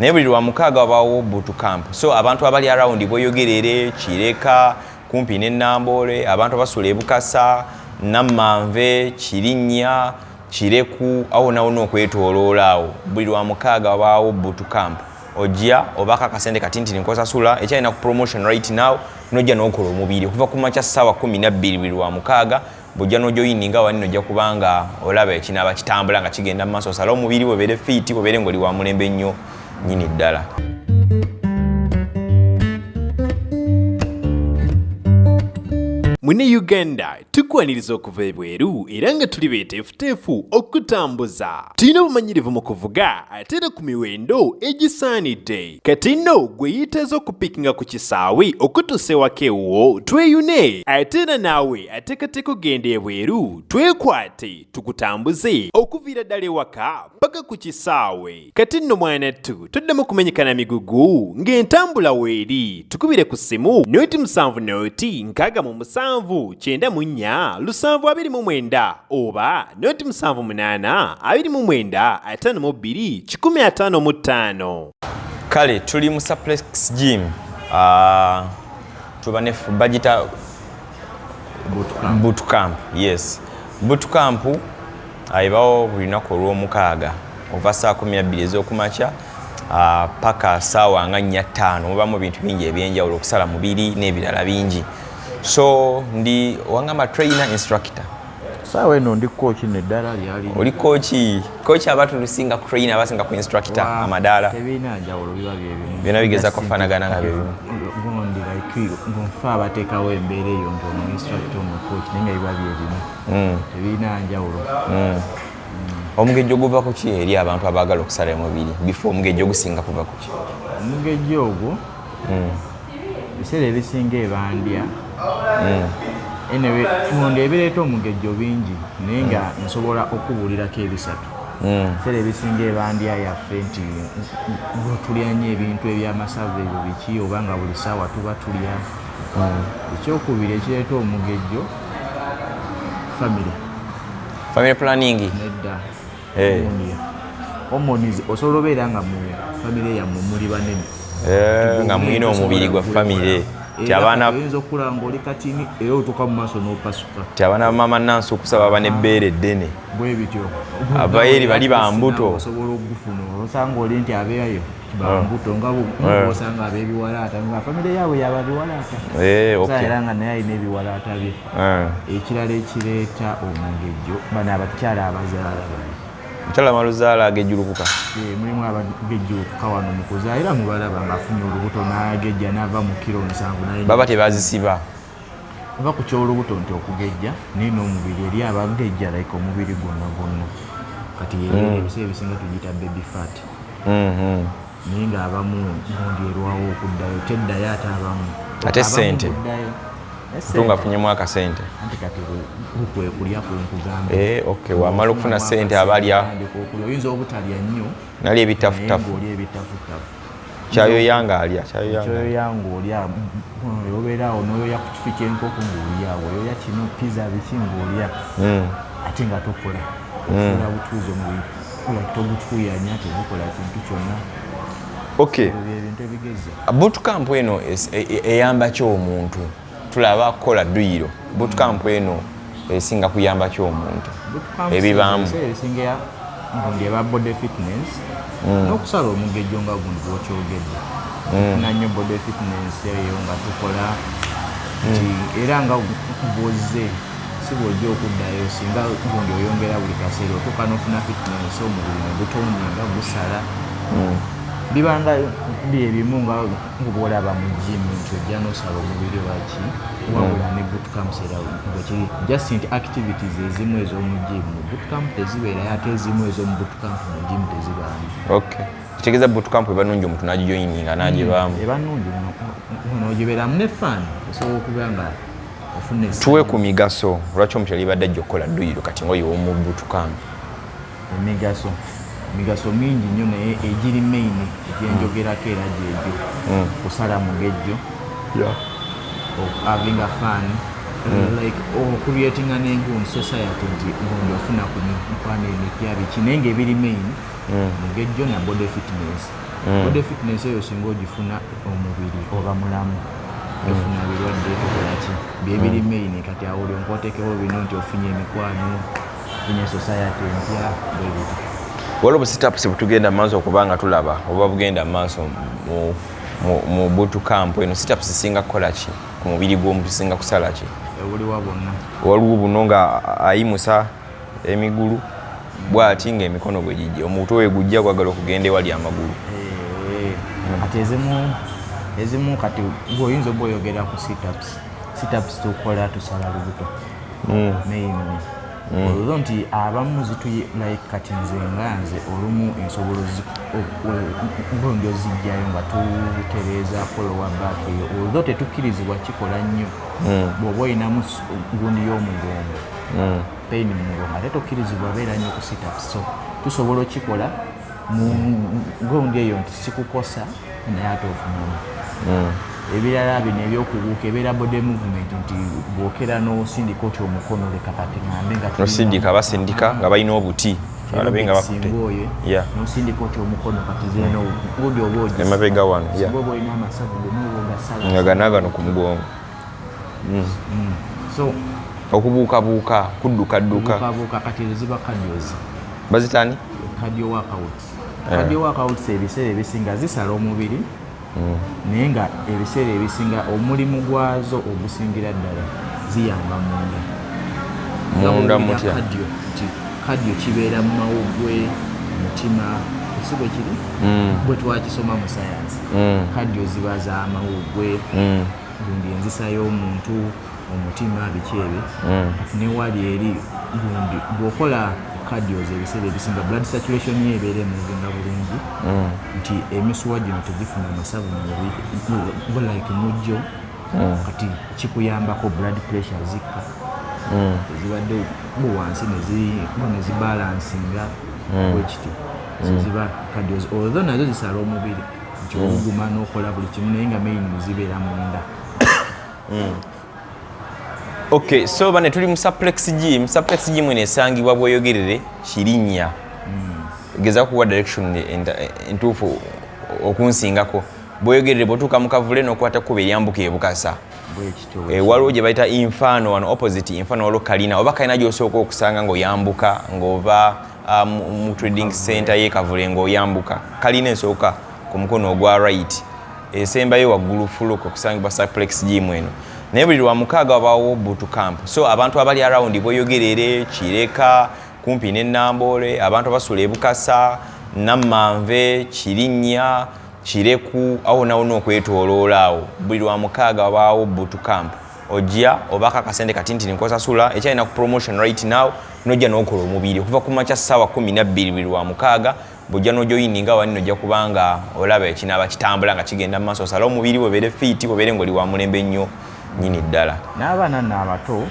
naye buli lwa mukaaga wabaawo boot camp. So abantu abali around Boyogerere, Kireka, kumpi ne Nambole, abantu abasula e Bukasa, Namanve, Kirinnya, Kireku, awo nawo n'okwetooloola awo. Buli lwa mukaaga wabaawo boot camp. Ojja obaka kasente katintini nkosasula ekyalina ku promotion right now nojja n'okola omubiri okuva ku makya ssaawa 12 buli lwa mukaaga bujja n'ojoyininga wani nojja kubanga olaba ekinaaba kitambula nga kigenda mu maaso osala omubiri webeere fiiti webeere ng'oli wa mulembe nnyo nnyini ddala. Mune Uganda tukwaniriza okuva ebweru era nga tuli beeteefuteefu okutambuza. Tulina obumanyirivu mu kuvuga ate era ku miwendo egisaanidde. Kati nno gwe yeetaaza okupikinga ku kisaawe okutuusa ewaka ewuwo tweyune ate era naawe ateekateeka ogenda ebweru twekwate tukutambuze okuviira ddala ewaka paka ku kisaawe. Kati nno mwanattu toddamu kumenyekana migugu ng'entambula weeri tukubire ku ssimu noti 7 noti 67 94 729 oba noti 78 29 52 155. Kale tuli mu Suplex Gym tubane bagita boot camp. Yes, boot camp ayibawo buli lunaku olw'omukaaga ova saa 12 ez'okumakya paka ssaawa nga 4-5 mubamu bintu bingi ebyenjawulo okusala mubiri n'ebirala bingi. So ndi wangamba trainer instructor. Sawa eno ndi coach neddala lyali. Oli coach abantu lusinga ku trainer abasinga ku instructor amadala. Tebina njawulo biba byebimu. Bina bigeza kufaanagana nga byebimu. Ngondi like ngonfa abateekawo embeera eyo nti instructor mu coach nenga biba byebimu. Tebina njawulo. Omugejjo guva ku ki eri abantu abaagala okusala emubiri before omugejjo gusinga kuva ku ki? Omugejjo ogwo biseera ebisinga ebandya anyway munda ebireeta omugejjo bingi naye nga nsobola okubuulirako ebisatu. Biseera ebisinga ebandya yaffe nti tulya nnyo ebintu ebyamasavu ebyo biki oba nga buli ssaawa tuba tulya. Ekyokubiri ekireeta omugejjo family planning nedda. Hormones osobola obeera nga mu family yammwe muli banene nga mulina omubiri gwa family abaana oyinza okulaba ng'oli katini era otuuka mu maaso n'opasuka. Abaana bamama Nansi okusaba baba n'ebbeere eddene bwe bityo abaeri bali bambuto osobola okufuna osanga oli nti abeerayo bambuto nga osanga ab'ebiwalaata nga family yaabwe yaba biwalaata era nga naye alina ebiwalaata bye. Ekirala ekireeta omugejjo bano abakyala abazaala mukyala maluzaala agejjulukuka. Mulimu abagejjulukuka wano mu kuzaala era mubalaba ng'afunye olubuto n'agejja n'ava mu kiro 7 baba tebazisiba ova ku ky'olubuto nti okugejja naye n'omubiri eri abagejja like omubiri gwonna gwonna kati ebiseera ebisinga tugiyita baby fat. Naye ng'abamu gundi erwawo okuddayo teddayo ate abamu ate ssente kutunga afunyemu akasente anti kati kwe kulya kunkugamba. Okay, wamala okufuna ssente abalya oyinza obutalya nnyo nali ebitafutafu oli ebitafutafu kyayoyanga alya kyayoyanga olya obeera awo n'oyoya ku kifi ky'enkoko ng'olya oyoya kino pizza biki ng'olya ate nga tokola ofuna butuuzi omubiri togutuuyanya tegukola kintu kyonna. Okay, ebintu ebigezi bootcamp eno eyamba ki omuntu? Tulaba kukola dduyiro bootcamp eno esinga kuyamba ki omuntu? Ebibaamu esinga ngundi eba body fitness n'okusala omugejjo nga gundi bw'okyogedde ofuna nnyo body fitness eyo nga tukola nti era nga bw'ozze si bw'ojja okuddayo singa gundi oyongera buli kaseera otuuka n'ofuna fitness omubiri ne gutonyenga gusala. Bibanga byebimu nga bw'olaba mu gyimu nti ojja n'osala omubiri waki wabula ne bootcamps era bwekiri just nti activities ezimu ez'omu gyimu mu bootcamp tezibeerayo ate ezimu ez'omu bootcamp mu gyimu tezibaamu. Okay, kitegeeza bootcamp eba nnungi omuntu n'agijoyininga n'agibaamu. Eba nnungi n'ogibeeramu ne fun osobola okubeera nga ofuna tuwe ku migaso lwaki omuntu yali badde ajja okukola dduyiro kati ng'oyo w'omu bootcamp. Emigaso mingi nnyo naye egiri main egyenjogerako era gyegyo kusala mugejjo having a fun like creatinga n'engundi society nti gundi ofuna ku mikwano emipya biki naye ng'ebiri main mugejjo na body fitness body fitness eyo singa ogifuna omubiri oba mulamu ofuna birwadde tokolaki byebiri main kati awo olyo nkotekewo bino nti ofunye emikwano ofunye society empya bwebiti waliwo situps butugenda maaso okubanga tulaba oba bugenda maaso mu boot camp eno situps zisinga kukola ki ku mubiri gw'omuntu zisinga kusala ki ebuliwa bonna waliwo buno nga ayimusa emigulu bw'ati ng'emikono gwe gijja omutwe we gujja gwagala okugenda ewali amagulu kati ezimu kati bw'oyinza oba oyogera ku situps tukola tusala lubuto mainly olwo nti abamu like kati nze nganze olumu ensobolo ngondi ozijjayo nga tutereeza kolowa back eyo olwo tetukkirizibwa kikola nnyo bw'oba oyinamu gundi y'omugongo pain mu mugongo ate tokkirizibwa beera nnyo ku situps so tusobola okikola mu gundi eyo nti sikukosa naye ate ofunamu ebirala bino ebyokubuuka ebeera body movement nti bwokera n'osindika otyo omukono leka kati ngambe nga nosindika basindika nga balina obuti alabe nga bakutte nosindika otyo omukono kati zeno gundi oba ogi emabega wano oba olina amasavu gonaoba ogasala nga ganagano ku mugongo so okubuukabuuka kuddukadduka kati ziba cardios bazitani cardio workouts ebiseera ebisinga zisala omubiri naye nga ebiseera ebisinga omulimu gwazo ogusingira ddala ziyamba munda mutya cardio kibeera mu mawuggwe mutima ekisibe kiri bwe twakisoma mu sayansi cardio ziba z'amawuggwe gundi enzisa y'omuntu omutima biki ebyo newali eri gundi bw'okola cardios ebiseera ebisinga blood saturation ye ebeera emuvinga bulungi nti emisuwa gino tegifuna amasavu mubiri like mujjo kati kikuyambako blood pressure zikka ezibadde buwansi nezibalansinga bwekiti ziba cardios although nazo zisala omubiri nti oguma n'okola buli kimu naye nga main zibeera munda Okay, so bane tuli mu suplex gym ene esangibwa bweyogerere kirinnya geza kuwa direction entuufu okunsingako bweyogerere bwotuuka mu kavule n'okwata kuba eryambuka ebukasa waliwo gye bayita infaano wano opposite infaano waliwo kalina oba kalina gy'osooka okusanga ng'oyambuka ng'ova mu trading center y'ekavule ng'oyambuka kalina esooka ku mukono ogwa right esembayo waggulu fuluko okusangibwa suplex gym eno naye buli lwa mukaaga wabaawo boot camp so abantu abali around bweyogerere kireka kumpi n'ennambole abantu abasula ebukasa nammanve kirinnya kireku awo nawo n'okwetooloola awo buli lwa mukaaga wabaawo boot camp ojja obaka akasente kati nti nkosasula ekyalina ku promotion right now nojja n'okola omubiri okuva ku makya ssaawa 12 buli lwa mukaaga bw'ojja n'ojoyininga wani nojja kubanga olaba ekinaaba kitambula nga kigenda mu maaso osala omubiri webeere fiiti webeere ng'oli wa mulembe nnyo nyini ddala n'abaana n'abato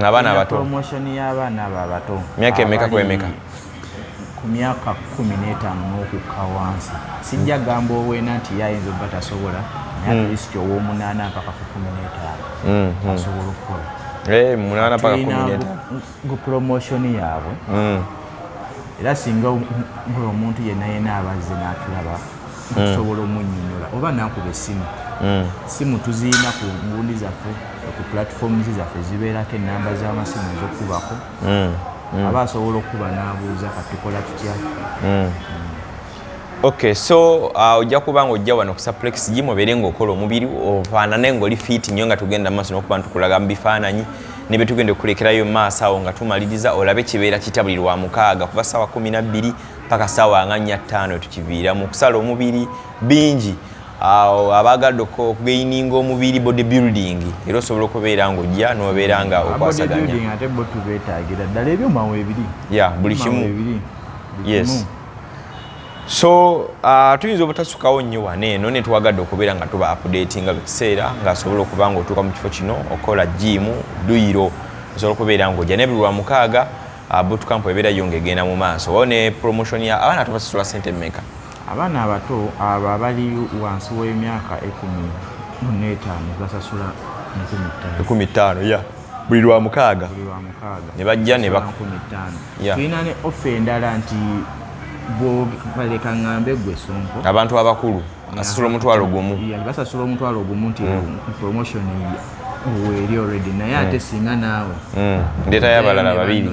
abaana abato promotion y'abaana abo abato myaka emeka kwemeka ku myaka 15 n'okukka wansi sijja gamba owena nti yayinza obba tasobola naye atulisiti ow'omunaana mpaka ku 15 asobola okukola 8 mpaka 15 gu promotion yaabwe era singa omuntu yenna abazze n'atulaba tusobola omunnyonnyola oba nakuba essimu tuziyina ku ngundi zaffe ku platforms zaffe zibeerako ennamba z'amasimu ez'okubako aba asobola okuba n'abuuza katukola tutya okay so ojja kuba nga ojja wano ku suplex gym obeere ng'okola omubiri ofaanane ng'oli fiiti nnyo nga tugenda maaso n'okuba ntukulaga mu bifaananyi ne bye tugenda okulekerayo maaso awo nga tumaliriza olabe kibeera kitya buli lwa mukaaga kuva ssaawa 12 paka ssaawa nga 4 tukiviiramu okusala omubiri bingi abaagadde okugaininga omubiri body building era osobola okubeera ng'ojja n'obeera nga okwasaganya ate bo tubeetaagira ddala ebyuma weebiri buli kimu yes so tuyinza obutasukawo nnyo wano eno ne twagadde okubeera nga tuba updatinga buli kiseera ng'asobola okuba ng'otuuka mu kifo kino okola jimu duyiro osobola okubeera ng'ojja naye buli lwa mukaaga bootcamp ebeerayo ng'egenda mu maaso wawo ne promotion ya abaana tubasasula ssente mmeka abaana abato abo abali wansi w'emyaka 15 basasula 15 buli lwa mukaaga buli lwa mukaaga ne bajja ne tulina ne offer endala nti baleka ngambe gwe Sonko abantu abakulu asasula omutwalo gumu basasula omutwalo gumu nti promotion weri already naye ate singa naawe ndeeta y'abalala babiri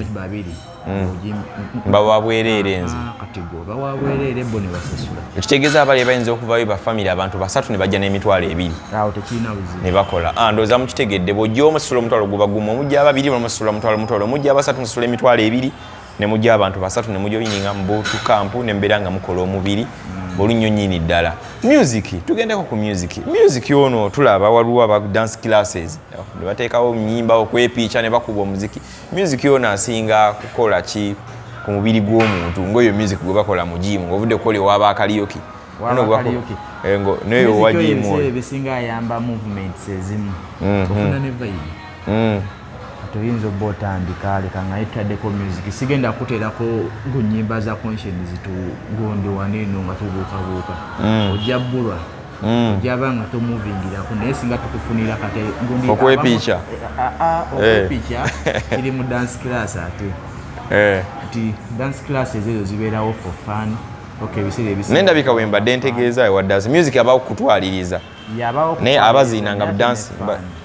bawa bwereere enze kati gwe bawa bwereere bo ne basasula ekitegeeza abali bayinza okuvayo bafamire abantu 3 ne bajja n'emitwalo 2 awo tekirina buzibu ne bakola ndowooza mukitegedde bw'ojja omusasula omutwalo guba gumu omujja ababiri bamusasula omutwalo omujja abasatu musasula emitwalo 2 ne mujja abantu 3 ne mujja oyininga mu boot camp ne mbeera nga mukola omubiri olunnyo nnyini ddala. Music tugendeko ku music ono tulaba waliwo aba dance classes ne bateekawo nnyimba okwepiica ne bakuba omuziki. Music ono asinga kukola ki ku mubiri gw'omuntu ng'oyo music gwe bakola mu gym ng'ovudde kukola ewaba akaliyoki neyo wa gym ebisinga ayamba movements ezimu ofuna ne vibe toyinza obba otandika leka nga yitaddeko music sigenda kuteerako nnyimba za conscience zitugonde waneeno nga tubuukabuuka ojja bbulwa ojja ba nga tomovingirako naye singa tukufunira kate okwepiica kiri mu dance class ate nti dance classes ezo zibeerawo for fun nendabika bwe mbadde ntegeeza ewa dance music abawo kutwaliriza naye abaziina nga dance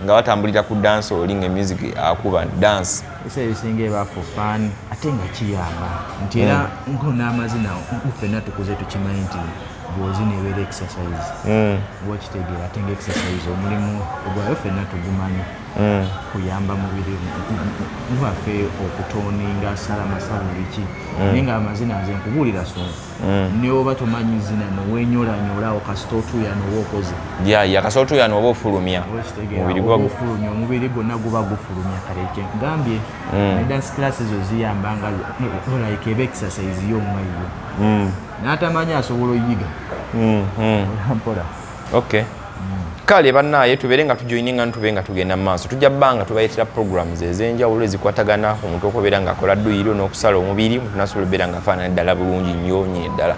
nga batambulira ku dance oli nga music akuba dance ebisinga eba for fun ate nga kiyamba nti era ng'onaamazina ffenna tukuze tukimanyi nti bw'ozina ebeera exercise bwekitegeera ate nga exercise omulimu ogwayo ffenna tugumanyi kuyamba mubiri waffe okutoninga salamasala biki naye nga amazina nze nkubuulira Sonko ne oba tomanyi zina nowenyolanyola kasita otuuya noba okoze kasita otuuya noba ofulumya omubiri gwonna guba gufulumya kale gambye ne dance class ezo ziyambanga like eba exercise y'omwaiyo n'atamanyi asobola oyiga mpola okay kale bannaaye tubeere nga tujoininga ntube nga tugenda mu maaso tujja bbanga tubayitira programs ez'enjawulo ezikwatagana omuntu okubeera ng'akola dduyiro n'okusala omubiri nasobola obeera ng'afaanana ddala bulungi nnyo nyini ddala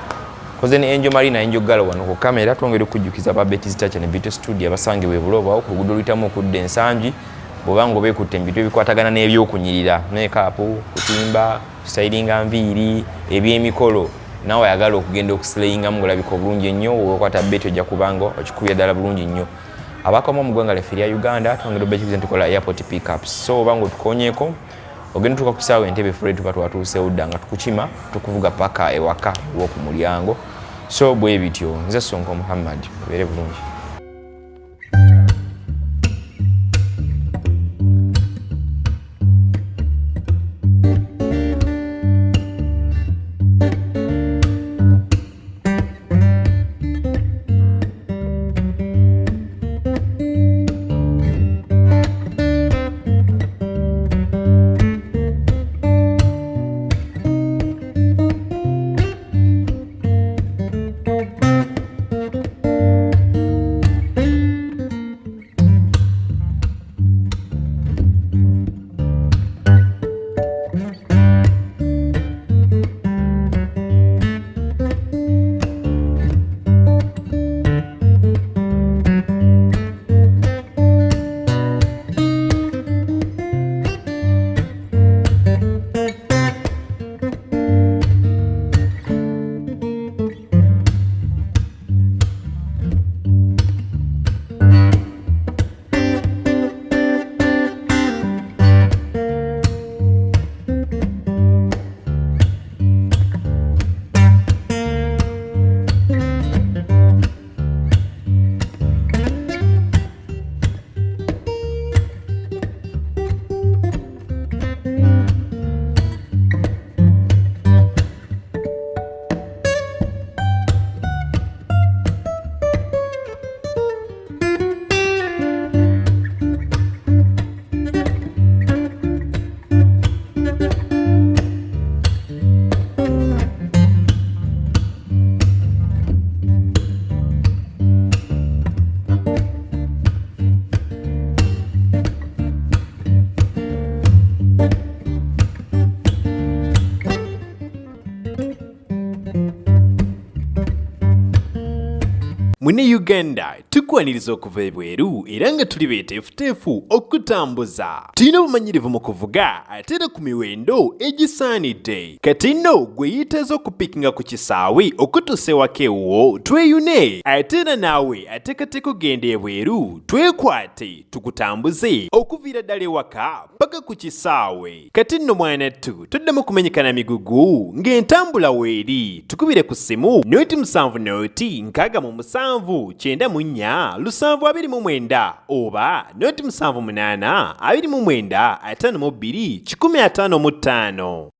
koze ne Angel Marina Angel Galo wano ku kamera twongere okujjukiza ba Betty's Touch ne Beauty Studio abasangibwa ebuloba ku luguudo luyitamu okudda ensangi bw'oba ng'obeekutte mu bintu ebikwatagana n'ebyokunyirira meekaapu kutimba stylinga nviiri ebyemikolo naawe ayagala okugenda okusilayingamu ng'olabika obulungi ennyo wokwata Betty ojja kubanga okikubya ddala bulungi nnyo abakomamu mu ggwanga lyaffe erya Uganda twongera obbekikiza nti tukola airport pickups so oba ng'otukonyeeko ogenda tuka ku kisaawe Entebbe Fred tuba twatuuseewo dda nga tukukima tukuvuga paka ewaka w'oku mulyango so bwe bityo nze Sonko Muhammad obeere bulungi. Mune Uganda tukwaniriza okuva ebweru era nga tuli beeteefuteefu okutambuza. Tulina obumanyirivu mu kuvuga ate era ku miwendo egisaanidde. Kati nno gwe yeetaaza okupikinga ku kisaawe okutuusa ewaka ewuwo tweyune. Ate era naawe ateekateeka ogenda ebweru twekwate tukutambuze okuviira ddala ewaka paka ku kisaawe. Kati nno mwanattu toddamu kumenyekana migugu ng'entambula weeri. Tukubire ku ssimu noti 7 noti 67 94 729 oba noti 78 29 52 155.